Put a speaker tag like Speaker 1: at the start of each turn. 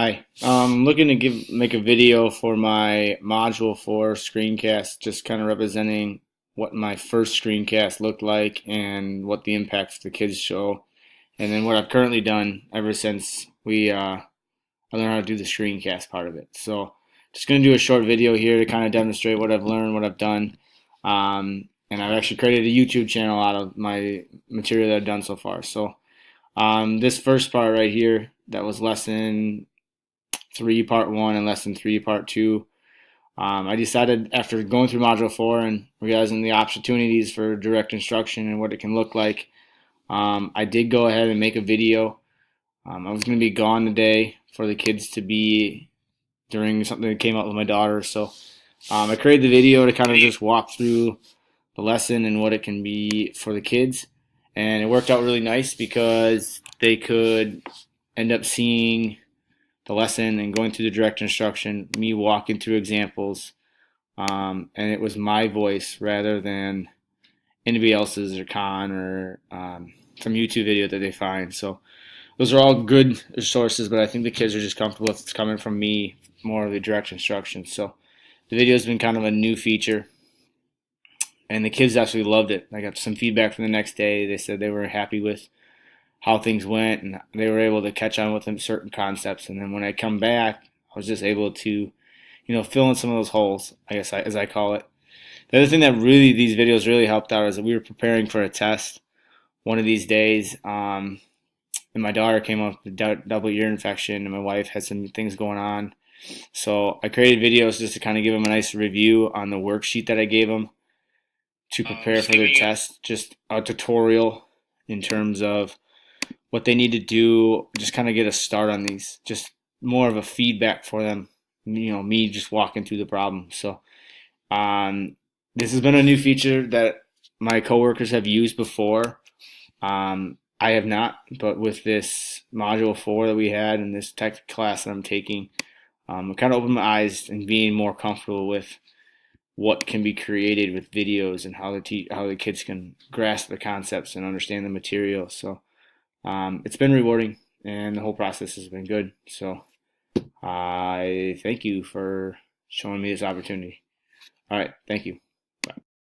Speaker 1: Hi. I'm looking to make a video for my Module 4 screencast, just kind of representing what my first screencast looked like and what the impact for the kids show, and then what I've currently done ever since I learned how to do the screencast part of it. So just going to do a short video here to kind of demonstrate what I've learned, what I've done, and I've actually created a YouTube channel out of my material that I've done so far. So this first part right here, that was lesson 3 part 1 and lesson 3 part 2. I decided after going through module 4 and realizing the opportunities for direct instruction and what it can look like, I did go ahead and make a video. I was going to be gone today for the kids to be during something that came up with my daughter, so I created the video to kind of just walk through the lesson and what it can be for the kids, and it worked out really nice because they could end up seeing the lesson and going through the direct instruction, me walking through examples, and it was my voice rather than anybody else's or Khan or some YouTube video that they find. So those are all good sources, but I think the kids are just comfortable if it's coming from me, more of the direct instruction. So the video has been kind of a new feature, and the kids actually loved it. I got some feedback from the next day. They said they were happy with how things went, and they were able to catch on with them certain concepts. And then when I come back, I was just able to, fill in some of those holes, I guess, as I call it. The other thing that really these videos really helped out is that we were preparing for a test one of these days, and my daughter came up with a double ear infection, and my wife had some things going on. So I created videos just to kind of give them a nice review on the worksheet that I gave them to prepare for their test, just a tutorial in terms of what they need to do, just kind of get a start on these, just more of a feedback for them, me just walking through the problem. So this has been a new feature that my coworkers have used before. I have not, but with this module 4 that we had and this tech class that I'm taking, it kind of opened my eyes and being more comfortable with what can be created with videos and how the kids can grasp the concepts and understand the material. So it's been rewarding, and the whole process has been good. So I thank you for showing me this opportunity. All right, thank you.